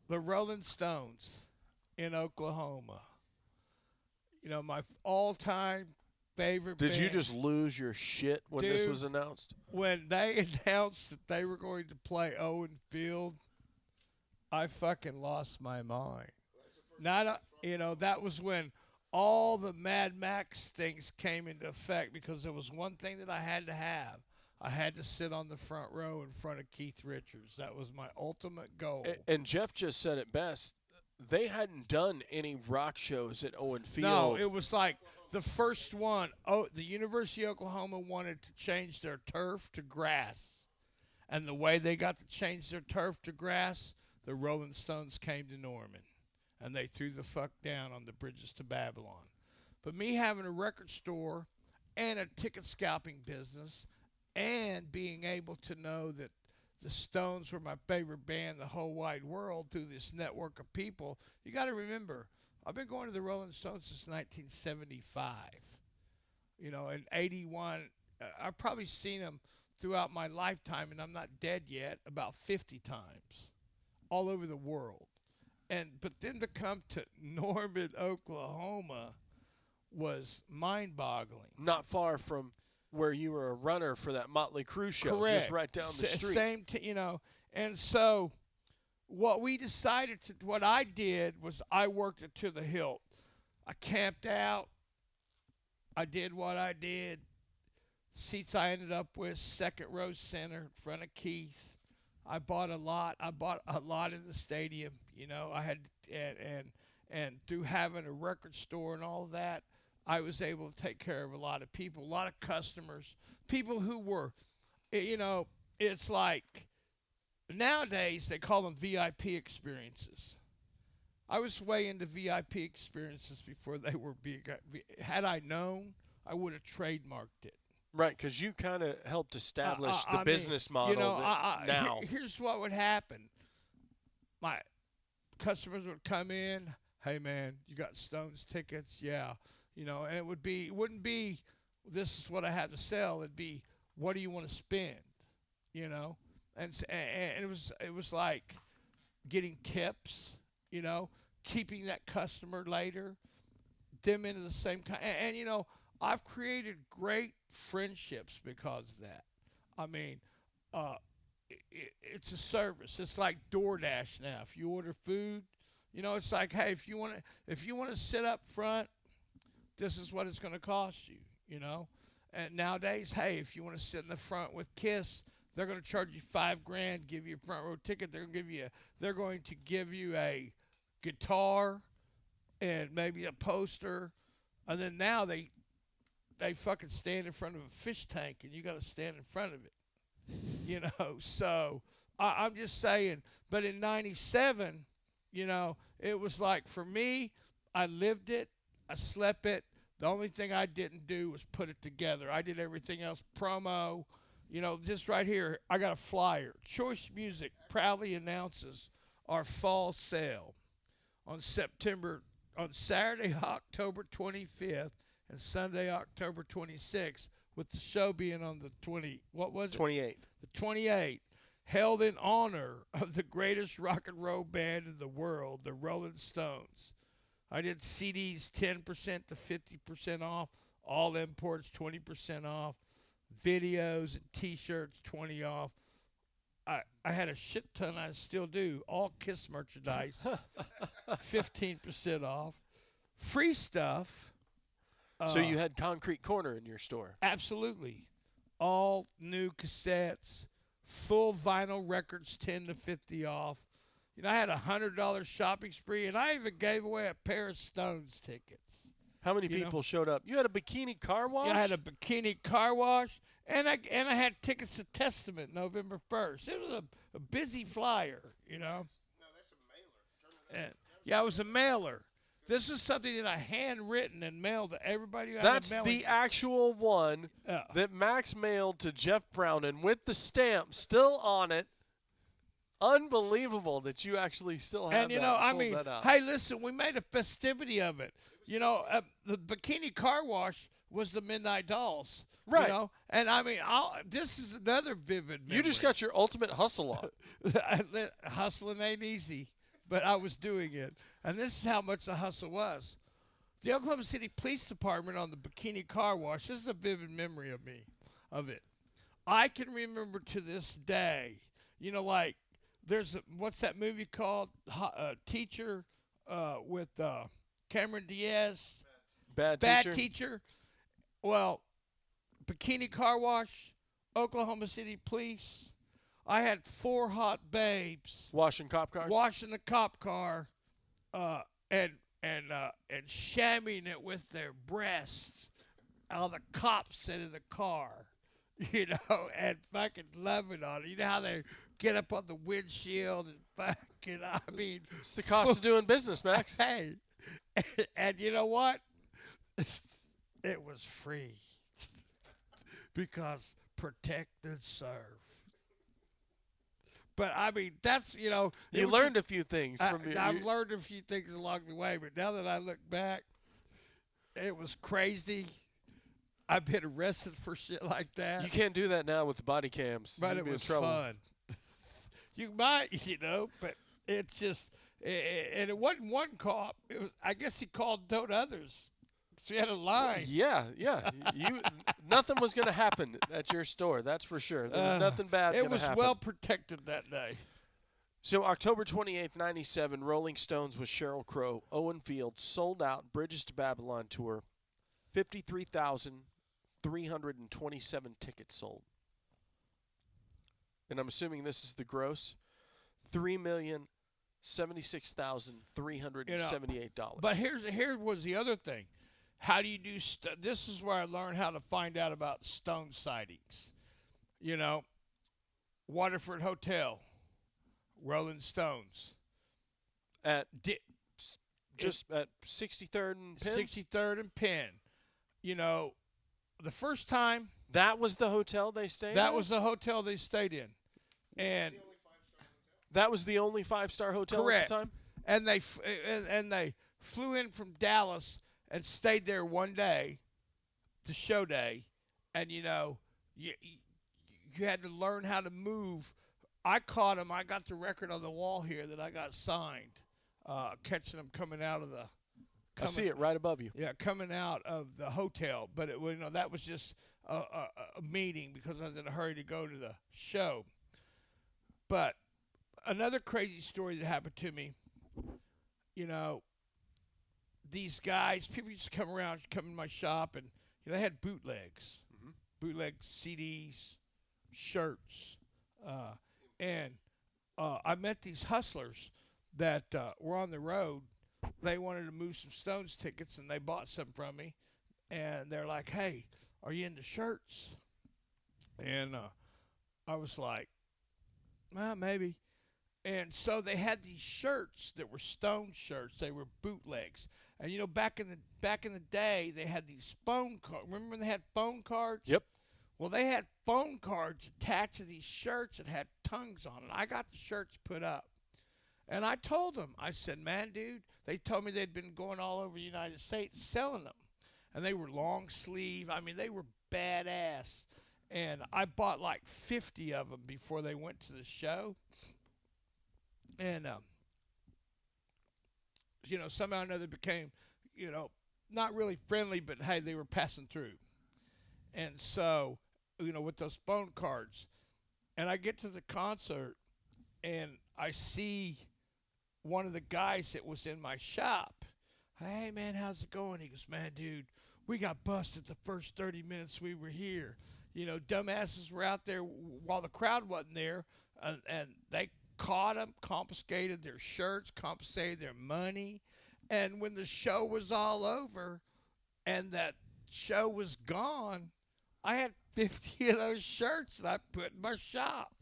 the Rolling Stones in Oklahoma. My all-time favorite Did you band. just lose your shit when this Dude, was announced? when they announced that they were going to play Owens Field, I fucking lost my mind. Not that was when all the Mad Max things came into effect because there was one thing that I had to have. I had to sit on the front row in front of Keith Richards. That was my ultimate goal. And Jeff just said it best. They hadn't done any rock shows at Owen No, Field. it was like the first one. Oh, the University of Oklahoma wanted to change their turf to grass. And the way they got to change their turf to grass, the Rolling Stones came to Norman. And they threw the fuck down on the bridges to Babylon. But me having a record store and a ticket scalping business and being able to know that the Stones were my favorite band in the whole wide world through this network of people, you got to remember, I've been going to the Rolling Stones since 1975. In 81, I've probably seen them throughout my lifetime, and I'm not dead yet, about 50 times all over the world. But then to come to Norman, Oklahoma was mind-boggling. Not far from where you were a runner for that Motley Crue show, Correct. just right down the street. And so what I did was I worked it to the hilt. I camped out. I did what I did. Seats I ended up with, second row center in front of Keith. I bought a lot. I bought a lot in the stadium. I had and through having a record store and all that, I was able to take care of a lot of people, a lot of customers, people who were, it's like nowadays they call them VIP experiences. I was way into VIP experiences before they were big. Had I known, I would have trademarked it. Right, because you kind of helped establish the business model now. Here's what would happen. My customers would come in, hey man, you got Stones tickets? Yeah. And it wouldn't be, this is what I have to sell. It'd be, what do you want to spend? And it was like getting tips, keeping that customer later, them into the same kind. And I've created great friendships because of that. I mean, it's a service. It's like DoorDash now. If you order food, it's like, hey, if you want to sit up front, this is what it's going to cost you. And nowadays, hey, if you want to sit in the front with Kiss, they're going to charge you $5,000, give you a front row ticket. They're going to give you a guitar and maybe a poster, and then now they fucking stand in front of a fish tank, and you got to stand in front of it. So I'm just saying. But in '97, it was like, for me, I lived it, I slept it. The only thing I didn't do was put it together. I did everything else, promo. Just right here, I got a flyer. Choice Music proudly announces our fall sale on Saturday, October 25th, and Sunday, October 26th, with the show being on the 28th. The 28th, held in honor of the greatest rock and roll band in the world, the Rolling Stones. I did CDs 10% to 50% off, all imports 20% off, videos and T-shirts 20 off. I had a shit ton, I still do, all Kiss merchandise, 15% off, free stuff. So you had Concrete Corner in your store. Absolutely. All new cassettes, full vinyl records 10 to 50 off. I had $100 shopping spree, and I even gave away a pair of Stones tickets. How many people showed up? You had a Bikini Carwash? Yeah, I had a Bikini Carwash, and I had tickets to Testament November 1st. It was a busy flyer, No, that's a mailer. Yeah, it was a mailer. This is something that I handwritten and mailed to everybody. That's the actual one Yeah. that Max mailed to Jeff Brown, and with the stamp still on it. Unbelievable that you actually still have that out. Hey, listen, we made a festivity of it. The Bikini Carwash was the Midnight Dolls. Right. And this is another vivid memory. You just got your ultimate hustle on. Hustling ain't easy. but I was doing it. And this is how much the hustle was. The Oklahoma City Police Department on the Bikini Carwash, this is a vivid memory of it. I can remember to this day, like there's what's that movie called? Teacher with Cameron Diaz. Bad Teacher. Well, Bikini Carwash, Oklahoma City Police. I had 4 hot babes Washing cop cars? washing the cop car, and shamming it with their breasts. All the cops sit in the car, and fucking loving on it. You know how they get up on the windshield and fucking, It's the cost of doing business, Max. hey, and you know what? It was free because protect and serve. But that's You learned a few things from your. I've learned a few things along the way, but now that I look back, it was crazy. I've been arrested for shit like that. You can't do that now with the body cams. But You'd it be in was trouble. fun. You might, but it's just, and it wasn't one cop. I guess he called told others. So he had a line. Yeah. Nothing was going to happen at your store. That's for sure. There was nothing bad going It to was happen. well protected that day. So October 28th, 97, Rolling Stones with Sheryl Crow, Owens Field, sold out Bridges to Babylon tour. 53,327 tickets sold. And I'm assuming this is the gross. $3,076,378. But here was the other thing. How do you do this is where I learned how to find out about stone sightings. Waterford Hotel, Rolling Stones. At 63rd and Penn? 63rd and Penn. The first time. That was the hotel they stayed in? That was the hotel they stayed in. And that was the only 5-star hotel correct. at the time? And they flew in from Dallas and stayed there one day, the show day, and you had to learn how to move. I caught them. I got the record on the wall here that I got signed, catching them coming out of the. I see it right above you. Yeah, coming out of the hotel, but that was just a meeting because I was in a hurry to go to the show. But another crazy story that happened to me, these guys, people used to come in my shop, and they had bootlegs, bootleg CDs, shirts, and I met these hustlers that were on the road. They wanted to move some Stones tickets, and they bought some from me, and they're like, "Hey, are you into shirts?" And I was like, "Well, maybe." And so they had these shirts that were Stone shirts. They were bootlegs. And back in the day, they had these phone cards. Remember when they had phone cards? Yep. Well, they had phone cards attached to these shirts that had tongues on it. I got the shirts put up. And I told them, I said, "Man, dude," they told me they'd been going all over the United States selling them. And they were long sleeve. They were badass. And I bought like 50 of them before they went to the show. And, somehow or another became, not really friendly, but hey, they were passing through. And so, with those phone cards, and I get to the concert, and I see one of the guys that was in my shop. "Hey, man, how's it going?" He goes, "Man, dude, we got busted the first 30 minutes we were here. Dumbasses were out there while the crowd wasn't there, and they caught them, confiscated their shirts, confiscated their money. And when the show was all over and that show was gone, I had 50 of those shirts that I put in my shop."